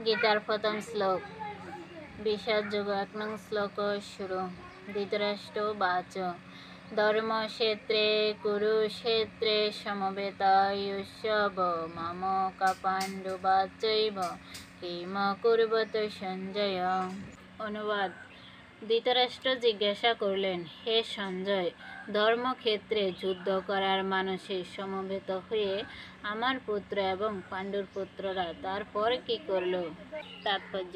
গীতার প্রথম শ্লোক বিষাদযোগ ১ নং শ্লোক শুরু। ধৃতরাষ্ট্র বাচ ধর্মক্ষেত্রে কুরুক্ষেত্রে সমবেতাयुष्यव মামকা পাণ্ডবাচৈব কিম কুর্বত সঞ্জয়। অনুবাদ: ধৃতরাষ্ট্র জিজ্ঞাসা করলেন, হে সঞ্জয়, ধর্মক্ষেত্রে যুদ্ধ করার মানসে সমবেত হয়ে আমার পুত্র এবং পাণ্ডুর পুত্ররা তারপর কি করল? তাৎপর্য: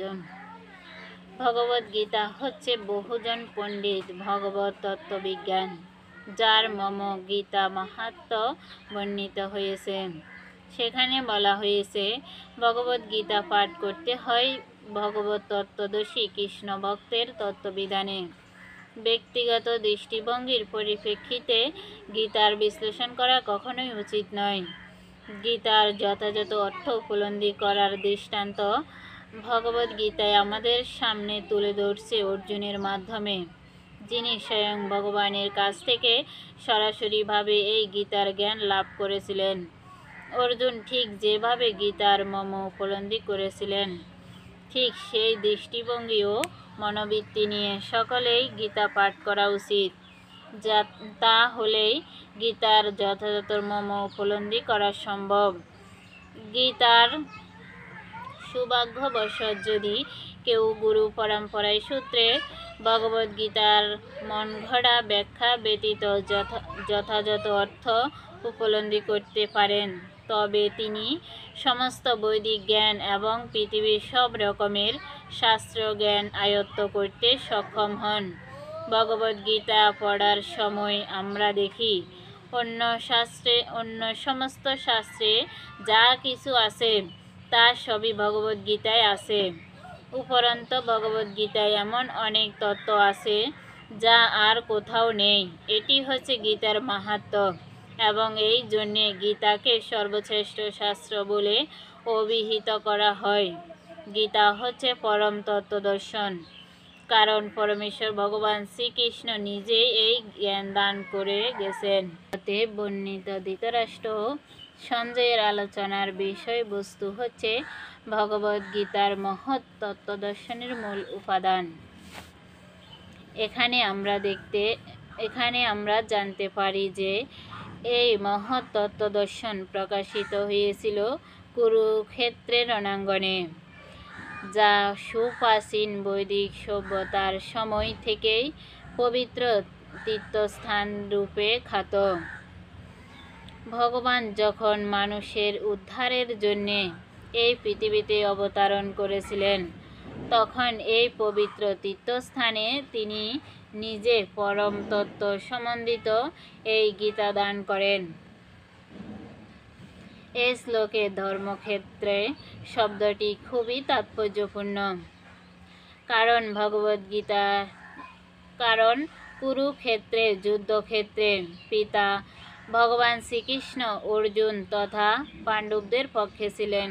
ভগবদ্গীতা হচ্ছে বহুজন পণ্ডিত ভগবত তত্ত্ববিজ্ঞান, যার মম গীতা মাহাত্ম্য বর্ণিত হয়েছে। সেখানে বলা হয়েছে, ভগবদ্গীতা পাঠ করতে হয় ভগবত তত্ত্বদর্শী কৃষ্ণ ভক্তের তত্ত্ববিধানে। ব্যক্তিগত দৃষ্টিভঙ্গির পরিপ্রেক্ষিতে গীতার বিশ্লেষণ করা কখনোই উচিত নয়। গীতার যথাযথ অর্থ উপলব্ধি করার দৃষ্টান্ত ভগবদ্গীতায় আমাদের সামনে তুলে ধরছে অর্জুনের মাধ্যমে, যিনি স্বয়ং ভগবানের কাছ থেকে সরাসরিভাবে এই গীতার জ্ঞান লাভ করেছিলেন। অর্জুন ঠিক যেভাবে গীতার মর্ম উপলব্ধি করেছিলেন, ঠিক সেই দৃষ্টিভঙ্গি ও মনোবৃত্তি নিয়ে সকলেই গীতা পাঠ করা উচিত। তা হলেই গীতার যথাযথ মর্ম উপলব্ধি করা সম্ভব। গীতার সৌভাগ্যবশত যদি কেউ গুরু পরম্পরায় সূত্রে ভগবদ্গীতার মনগড়া ব্যাখ্যা ব্যতীত যথাযথ অর্থ উপলব্ধি করতে পারেন, তবে তিনি সমস্ত বৈদিক জ্ঞান এবং পৃথিবীর সব রকমের শাস্ত্র জ্ঞান আয়ত্ত করতে সক্ষম হন। ভগবদ্গীতা পড়ার সময় আমরা দেখি, অন্য সমস্ত শাস্ত্রে যা কিছু আছে তা সবই ভগবদ্গীতায় আছে। উপরন্তু ভগবদ্গীতায় এমন অনেক তত্ত্ব আছে যা আর কোথাও নেই। এটি হচ্ছে গীতার মাহাত্ম্য, এবং এই জন্যে গীতাকে সর্বশ্রেষ্ঠ শাস্ত্র বলে অভিহিত করা হয়। গীতা হচ্ছে পরম তত্ত্বদর্শন, কারণ পরমেশ্বর ভগবান শ্রীকৃষ্ণ নিজেই এই জ্ঞান দান করে গেছেন। এতে বর্ণিত ধৃতরাষ্ট্র ও সঞ্জয়ের আলোচনার বিষয়বস্তু হচ্ছে ভগবদ্গীতার মহৎ তত্ত্বদর্শনের মূল উপাদান। এখানে আমরা জানতে পারি যে এই মহৎ তত্ত্বদর্শন প্রকাশিত হয়েছিল কুরুক্ষেত্রের রণাঙ্গনে, যা সুপ্রাচীন বৈদিক সভ্যতার সময় থেকেই পবিত্র তীর্থস্থান রূপে খ্যাত। ভগবান যখন মানুষের উদ্ধারের জন্যে এই পৃথিবীতে অবতরণ করেছিলেন, তখন এই পবিত্র তীর্থস্থানে তিনি নিজে পরম তত্ত্ব সম্বন্ধিত এই গীতা দান করেন। এই শ্লোকে ধর্মক্ষেত্রে শব্দটি খুবই তাৎপর্যপূর্ণ, কারণ কুরুক্ষেত্রে যুদ্ধক্ষেত্রে পিতা ভগবান শ্রীকৃষ্ণ অর্জুন তথা পাণ্ডবদের পক্ষে ছিলেন।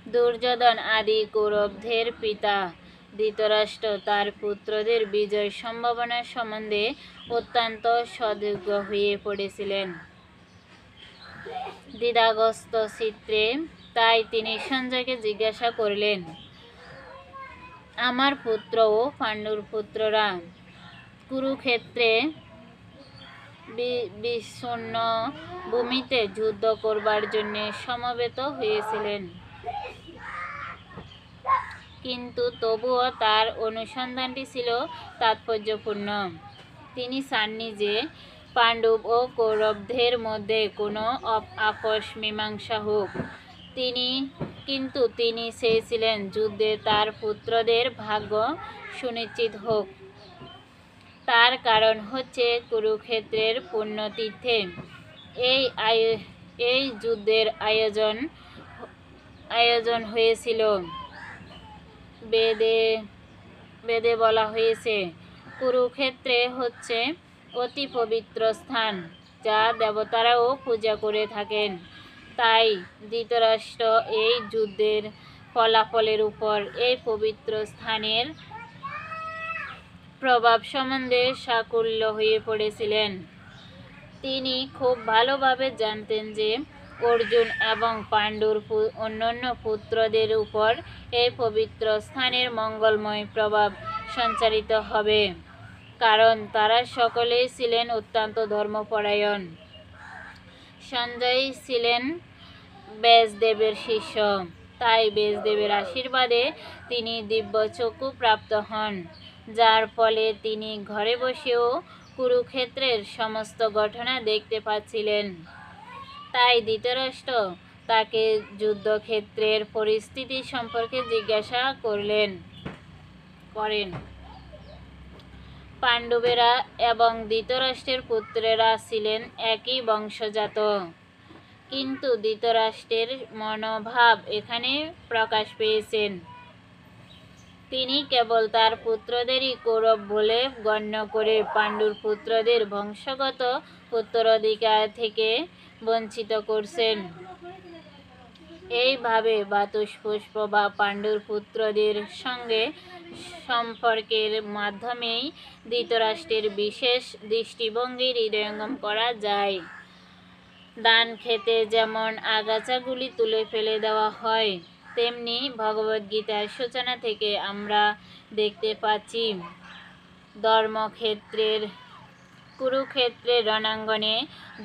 দুর্যোধন আদি কৌরবদের পিতা ধৃতরাষ্ট্র তার পুত্রদের বিজয় সম্ভাবনা সম্বন্ধে অত্যন্ত সদিগ্ধ হয়ে পড়েছিলেন। দ্বিধাগ্রস্ত চিত্তে তাই তিনি সঞ্জয়কে জিজ্ঞাসা করলেন, আমার পুত্র ও পাণ্ডুর পুত্ররা কুরুক্ষেত্রে বিষণ্ণ ভূমিতে যুদ্ধ করবার জন্য সমবেত হয়েছিলেন, কিন্তু তবুও তার অনুসন্ধানটি ছিল তাৎপর্যপূর্ণ। তিনি চাননি যে পাণ্ডব ও কৌরবদের মধ্যে কোনো আপোষ মীমাংসা হোক, কিন্তু তিনি চেয়েছিলেন যুদ্ধে তার পুত্রদের ভাগ্য সুনিশ্চিত হোক। তার কারণ হচ্ছে কুরুক্ষেত্রের পুণ্যতীর্থে এই যুদ্ধের আয়োজন হয়েছিল। বেদে বলা হয়েছে, কুরুক্ষেত্রে হচ্ছে অতি পবিত্র স্থান, যা দেবতারাও পূজা করে থাকেন। তাই ধৃতরাষ্ট্র এই যুদ্ধের ফলাফলের উপর এই পবিত্র স্থানের প্রভাব সম্বন্ধে সাকুল্য হয়ে পড়েছিলেন। তিনি খুব ভালোভাবে জানতেন যে অর্জুন এবং পাণ্ডুর অন্যান্য পুত্রদের উপর এই পবিত্র স্থানের মঙ্গলময় প্রভাব সঞ্চারিত হবে, কারণ তারা সকলেই ছিলেন অত্যন্ত ধর্মপরায়ণ। সঞ্জয় ছিলেন ব্যাসদেবের শিষ্য, তাই ব্যাসদেবের আশীর্বাদে তিনি দিব্য চক্ষু প্রাপ্ত হন, যার ফলে তিনি ঘরে বসেও কুরুক্ষেত্রের সমস্ত ঘটনা দেখতে পাচ্ছিলেন। তাই ধৃতরাষ্ট্র তাকে যুদ্ধক্ষেত্রের পরিস্থিতি সম্পর্কে জিজ্ঞাসা করেন। পাণ্ডবেরা এবং ধৃতরাষ্ট্রের পুত্রেরা ছিলেন একই বংশজাত, কিন্তু ধৃতরাষ্ট্রের মনোভাব এখানে প্রকাশ পেয়েছেন। তিনি কেবল তার পুত্রদেরই কৌরব বলে গণ্য করে পাণ্ডুর পুত্রদের বংশগত উত্তরাধিকার থেকে বঞ্চিত করছেন। এইভাবে বাতুষ্পুষ্প বা পাণ্ডুর পুত্রদের সঙ্গে সম্পর্কের মাধ্যমেই ধৃতরাষ্ট্রের বিশেষ দৃষ্টিভঙ্গি হৃদয়ঙ্গম করা যায়। ধান খেতে যেমন আগাছাগুলি তুলে ফেলে দেওয়া হয়, তেমনি ভগবদ্গীতার সূচনা থেকে আমরা দেখতে পাচ্ছি ধর্মক্ষেত্রের কুরুক্ষেত্রের রণাঙ্গনে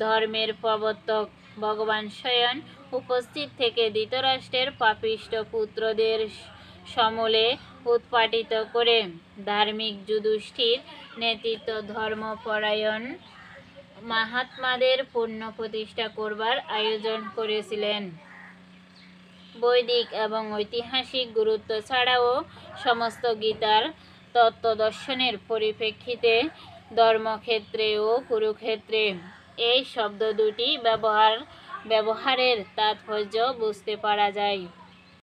ধর্মের প্রবর্তক ভগবান স্বয়ং উপস্থিত থেকে ধৃতরাষ্ট্রের পাপিষ্ঠ পুত্রদের সমূলে উৎপাটিত করে ধার্মিক যুধিষ্ঠির নেতৃত্ব ধর্মপরায়ণ মহাত্মাদের পুণ্য প্রতিষ্ঠা করবার আয়োজন করেছিলেন। বৈদিক এবং ঐতিহাসিক গুরুত্ব ছাড়াও সমস্ত গীতার তত্ত্বদর্শনের পরিপ্রেক্ষিতে ধর্মক্ষেত্রে ও কুরুক্ষেত্রে এই শব্দ দুটি ব্যবহারের তাৎপর্য বুঝতে পারা যায়।